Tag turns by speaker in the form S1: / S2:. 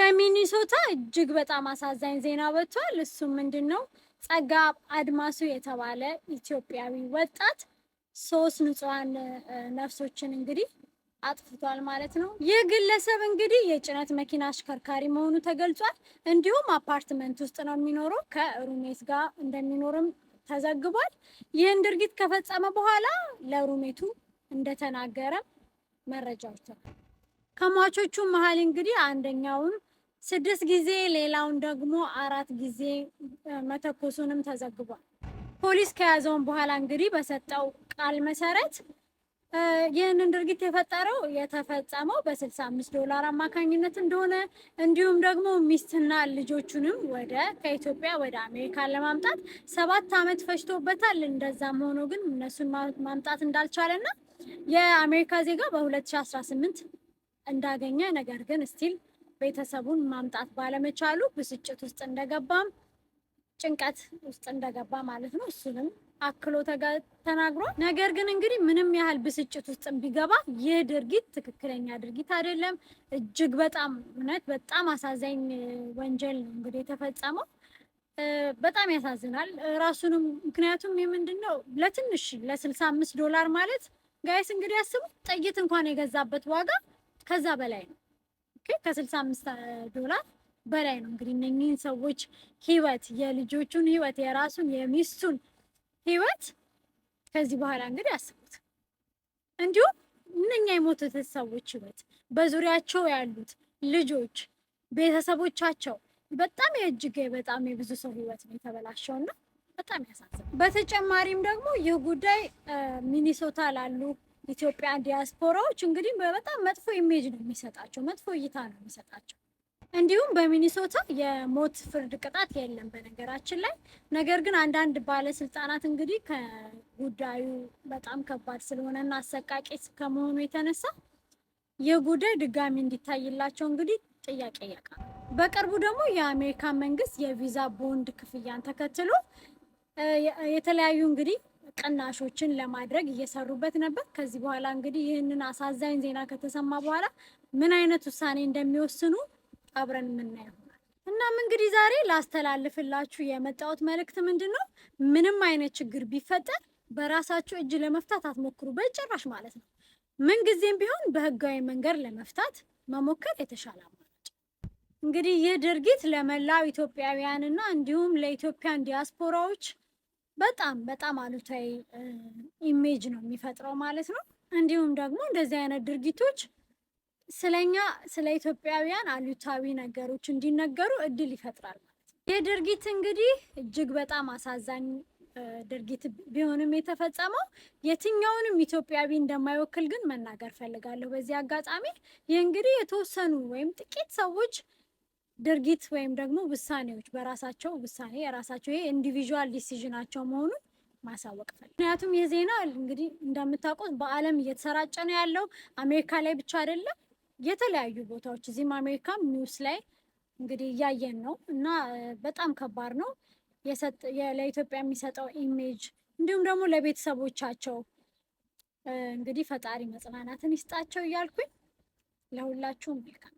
S1: ከሚኒሶታ እጅግ በጣም አሳዛኝ ዜና ወጥቷል። እሱም ምንድነው? ጸጋ አድማሱ የተባለ ኢትዮጵያዊ ወጣት 3 ንጹሃን ነፍሶችን እንግዲህ አጥፍቷል ማለት ነው። ይህ ግለሰብ እንግዲህ የጭነት መኪና አሽከርካሪ መሆኑ ተገልጿል። እንዲሁም አፓርትመንት ውስጥ ነው የሚኖረው። ከሩሜት ጋር እንደሚኖርም ተዘግቧል። ይህን ድርጊት ከፈጸመ በኋላ ለሩሜቱ እንደተናገረ መረጃዎች ከሟቾቹ መሀል እንግዲህ አንደኛውን 6 ጊዜ ሌላውን ደግሞ 4 ጊዜ መተኮሱንም ተዘግቧል። ፖሊስ ከያዘውን በኋላ እንግዲህ በሰጠው ቃል መሰረት ይህንን ድርጊት የተፈጸመው በ65 $፣ አማካኝነት እንደሆነ እንዲሁም ደግሞ ሚስትና ልጆቹንም ከኢትዮጵያ ወደ አሜሪካ ለማምጣት 7 ዓመት ፈጅቶበታል። እንደዛም ሆኖ ግን እነሱን ማምጣት እንዳልቻለና የአሜሪካ ዜጋ በ2018 እንዳገኘ ነገር ግን ስቲል ቤተሰቡን ማምጣት ባለመቻሉ ብስጭት ውስጥ እንደገባም ጭንቀት ውስጥ እንደገባ ማለት ነው። እሱንም አክሎ ተናግሯል። ነገር ግን እንግዲህ ምንም ያህል ብስጭት ውስጥ ቢገባ ይህ ድርጊት ትክክለኛ ድርጊት አይደለም። እጅግ በጣም በጣም አሳዛኝ ወንጀል ነው እንግዲህ የተፈጸመው። በጣም ያሳዝናል ራሱንም። ምክንያቱም የምንድነው ለትንሽ ለ65 ማለት ጋይስ እንግዲህ ያስቡ፣ ጥይት እንኳን የገዛበት ዋጋ ከዛ በላይ ነው። ከ65 በላይ ነው። እንግዲህ እነኚህን ሰዎች ህይወት፣ የልጆቹን ህይወት፣ የራሱን የሚስቱን ህይወት ከዚህ በኋላ እንግዲህ አስቡት። እንዲሁም እነኛ የሞቱት ሰዎች ህይወት፣ በዙሪያቸው ያሉት ልጆች፣ ቤተሰቦቻቸው በጣም በጣም የብዙ ሰው ህይወት ነው የተበላሸውና በጣም ያሳዝናል። በተጨማሪም ደግሞ ይህ ጉዳይ ሚኒሶታ ላሉ ኢትዮጵያን ዲያስፖራዎች እንግዲህ በጣም መጥፎ ኢሜጅ ነው የሚሰጣቸው፣ መጥፎ እይታ ነው የሚሰጣቸው። እንዲሁም በሚኒሶታ የሞት ፍርድ ቅጣት የለም በነገራችን ላይ። ነገር ግን አንዳንድ ባለስልጣናት እንግዲህ ከጉዳዩ በጣም ከባድ ስለሆነና አሰቃቂ ከመሆኑ የተነሳ የጉዳይ ድጋሚ እንዲታይላቸው እንግዲህ ጥያቄ ያቀርባል። በቅርቡ ደግሞ የአሜሪካ መንግስት የቪዛ ቦንድ ክፍያን ተከትሎ የተለያዩ እንግዲህ ቅናሾችን ለማድረግ እየሰሩበት ነበር። ከዚህ በኋላ እንግዲህ ይህንን አሳዛኝ ዜና ከተሰማ በኋላ ምን አይነት ውሳኔ እንደሚወስኑ አብረን የምናየው ይሆናል። እናም እንግዲህ ዛሬ ላስተላልፍላችሁ የመጣሁት መልእክት ምንድነው? ምንም አይነት ችግር ቢፈጠር በራሳችሁ እጅ ለመፍታት አትሞክሩ በጭራሽ ማለት ነው። ምን ጊዜም ቢሆን በህጋዊ መንገድ ለመፍታት መሞከር የተሻለ አማራጭ። እንግዲህ ይህ ድርጊት ለመላው ኢትዮጵያውያንና እንዲሁም ለኢትዮጵያን ዲያስፖራዎች በጣም በጣም አሉታዊ ኢሜጅ ነው የሚፈጥረው ማለት ነው። እንዲሁም ደግሞ እንደዚህ አይነት ድርጊቶች ስለ ኢትዮጵያውያን አሉታዊ ነገሮች እንዲነገሩ እድል ይፈጥራል ማለት ነው። ይህ ድርጊት እንግዲህ እጅግ በጣም አሳዛኝ ድርጊት ቢሆንም የተፈጸመው የትኛውንም ኢትዮጵያዊ እንደማይወክል ግን መናገር ፈልጋለሁ በዚህ አጋጣሚ። ይህ እንግዲህ የተወሰኑ ወይም ጥቂት ሰዎች ድርጊት ወይም ደግሞ ውሳኔዎች በራሳቸው ውሳኔ የራሳቸው ይሄ ኢንዲቪዥዋል ዲሲዥናቸው መሆኑን ማሳወቅ ፈልጋለሁ። ምክንያቱም የዜና እንግዲህ እንደምታውቁት በዓለም እየተሰራጨ ነው ያለው። አሜሪካ ላይ ብቻ አይደለም፣ የተለያዩ ቦታዎች እዚህም አሜሪካም ኒውስ ላይ እንግዲህ እያየን ነው እና በጣም ከባድ ነው። ለኢትዮጵያ የሚሰጠው ኢሜጅ እንዲሁም ደግሞ ለቤተሰቦቻቸው እንግዲህ ፈጣሪ መጽናናትን ይስጣቸው እያልኩኝ ለሁላችሁም መልካም